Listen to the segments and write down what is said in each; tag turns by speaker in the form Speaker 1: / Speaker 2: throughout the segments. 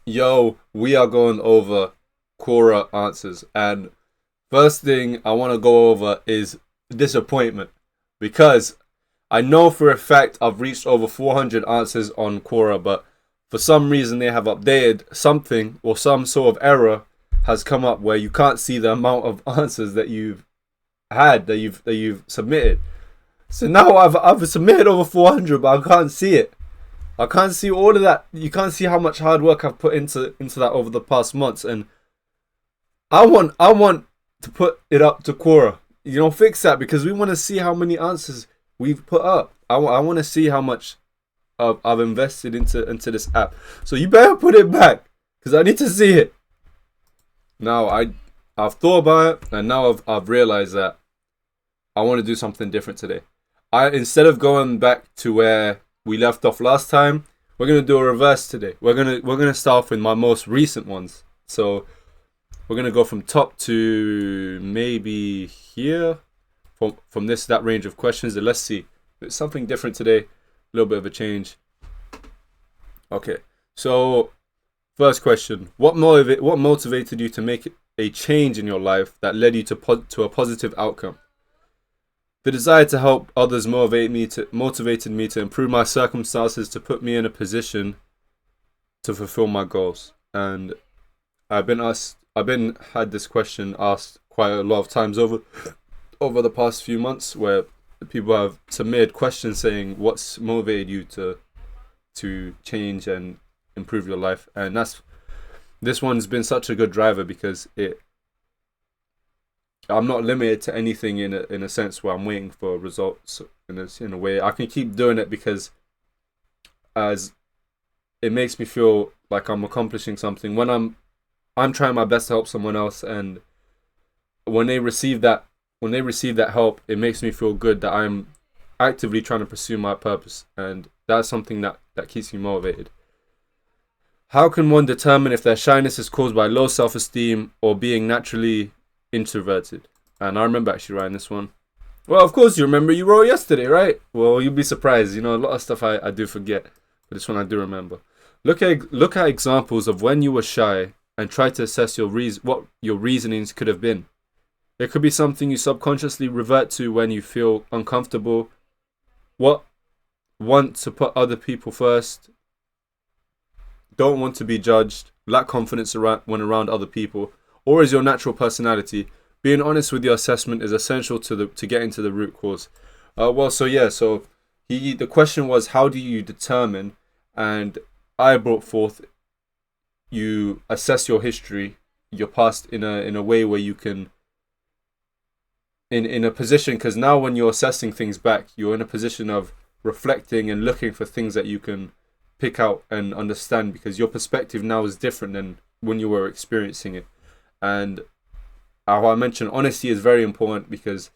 Speaker 1: Yo, we are going over Quora answers, and first thing I want to go over is disappointment because I know for a fact I've reached over 400 answers on Quora, but for some reason they have updated something or some sort of error has come up where you can't see the amount of answers that you've had that you've submitted. So now I've submitted over 400, but I can't see it. I can't see all of that. You can't see how much hard work I've put into that over the past months, and I want to put it up to Quora. Fix that because we want to see how many answers we've put up. I want to see how much I've invested into this app. So you better put it back because I need to see it. Now I've thought about it, and now I've realized that I want to do something different today. I Instead of going back to where we left off last time, we're gonna do a reverse today. We're gonna start off with my most recent ones. So we're gonna go from top to maybe here, from that range of questions. And let's see, it's something different today, a little bit of a change. Okay, so first question: what motivated you to make a change in your life that led you to a positive outcome? The desire to help others motivated me to improve my circumstances to put me in a position to fulfill my goals. And I've been had this question asked quite a lot of times over the past few months, where people have submitted questions saying what's motivated you to change and improve your life. And this one's been such a good driver because I'm not limited to anything in a sense where I'm waiting for results in a way. I can keep doing it because as it makes me feel like I'm accomplishing something when I'm trying my best to help someone else, and when they receive that help, it makes me feel good that I'm actively trying to pursue my purpose, and that's something that keeps me motivated. How can one determine if their shyness is caused by low self-esteem or being naturally introverted? And I remember actually writing this one. Well, of course you remember. You wrote yesterday, right? Well, you'll be surprised. A lot of stuff I do forget, but this one I do remember. Look at examples of when you were shy and try to assess what your reasonings could have been. It could be something you subconsciously revert to when you feel uncomfortable. What want to put other people first, don't want to be judged, lack confidence when around other people, or is your natural personality. Being honest with your assessment is essential to getting to the root cause. The question was, how do you determine? And I brought forth, you assess your history, your past in a way where you can in a position, because now when you're assessing things back, you're in a position of reflecting and looking for things that you can pick out and understand, because your perspective now is different than when you were experiencing it. And how I mentioned, honesty is very important, because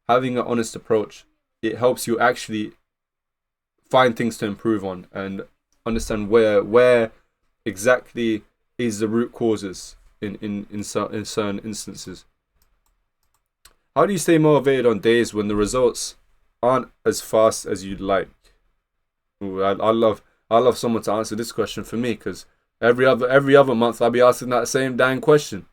Speaker 1: having an honest approach, it helps you actually find things to improve on and understand where exactly is the root causes in certain instances. How do you stay motivated on days when the results aren't as fast as you'd like? Ooh, I love someone to answer this question for me, because every other month I'll be asking that same dang question.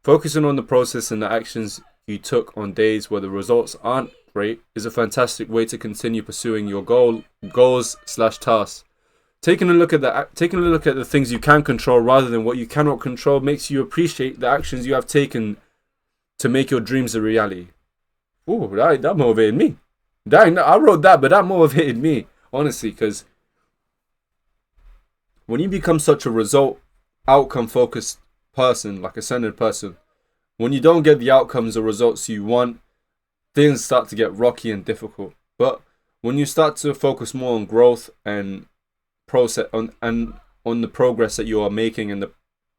Speaker 1: Focusing on the process and the actions you took on days where the results aren't great is a fantastic way to continue pursuing your goals/tasks. Taking a look at the things you can control rather than what you cannot control makes you appreciate the actions you have taken to make your dreams a reality. Ooh, that motivated me. Dang, I wrote that, but that motivated me, honestly, because when you become such a outcome focused person, like a centered person, when you don't get the outcomes or results you want, things start to get rocky and difficult. But when you start to focus more on growth and on the progress that you are making and the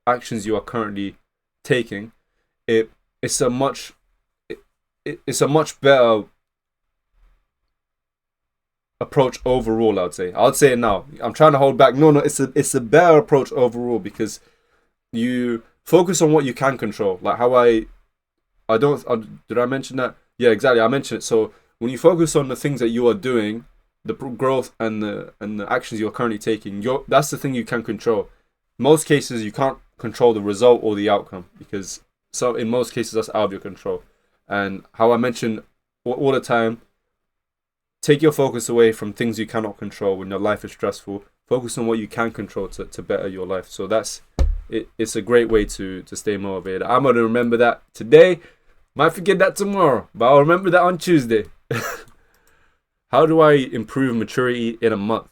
Speaker 1: actions you are currently taking, it's a much better approach overall. I'd say it now. I'm trying to hold back. No, it's a better approach overall, because you focus on what you can control. Like how did I mention that? Yeah, exactly. I mentioned it. So when you focus on the things that you are doing, the growth and the actions you're currently taking, that's the thing you can control. most cases you can't control the result or the outcome, because in most cases that's out of your control. And how I mentioned all the time, take your focus away from things you cannot control when your life is stressful. Focus on what you can control to better your life. So that's it. It's a great way to stay motivated. I'm gonna remember that today. Might forget that tomorrow, but I'll remember that on Tuesday. How do I improve maturity in a month?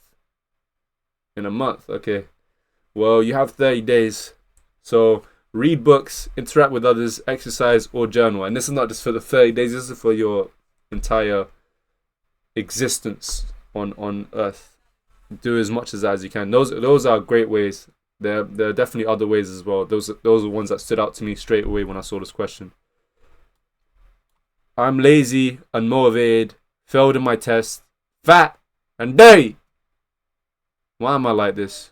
Speaker 1: In a month, okay. Well, you have 30 days. So read books, interact with others, exercise, or journal. And this is not just for the 30 days. This is for your entire existence on Earth. Do as much as you can. Those are great ways. There are definitely other ways as well. Those are ones that stood out to me straight away when I saw this question. I'm lazy, unmotivated, failed in my test, fat, and dirty. Why am I like this?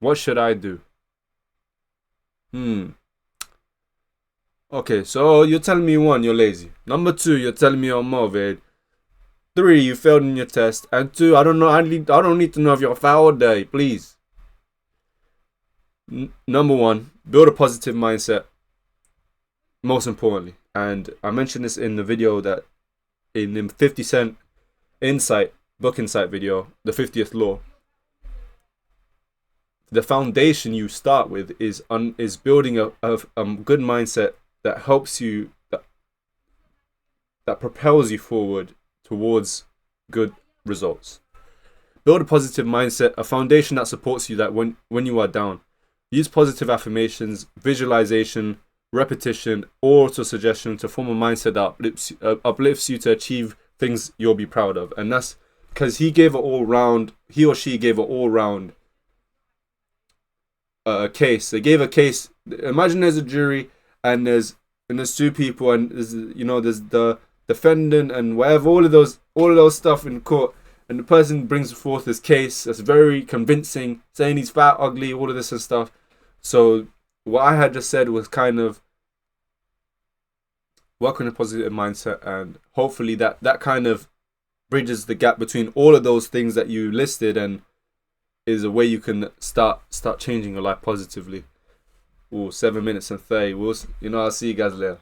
Speaker 1: What should I do? Okay, so you're telling me 1, you're lazy. Number 2, you're telling me you're unmotivated. 3, you failed in your test. And 2, I don't know. I don't need to know if you're fat or dirty, please. Number 1, build a positive mindset. Most importantly, and I mentioned this in the video that in the 50 Cent book insight video, the 50th law. The foundation you start with is building a good mindset that helps you, that propels you forward towards good results. Build a positive mindset, a foundation that supports you that when you are down. Use positive affirmations, visualization, repetition, or auto-suggestion to form a mindset that uplifts you to achieve things you'll be proud of. And that's because he or she gave an all-round case. They gave a case. Imagine there's a jury and there's 2 people, and there's the defendant and whatever, all of those stuff in court, and the person brings forth this case that's very convincing, saying he's fat, ugly, all of this and stuff. So what I had just said was kind of work on a positive mindset, and hopefully that kind of bridges the gap between all of those things that you listed, and is a way you can start changing your life positively. 7 minutes and 30. I'll see you guys later.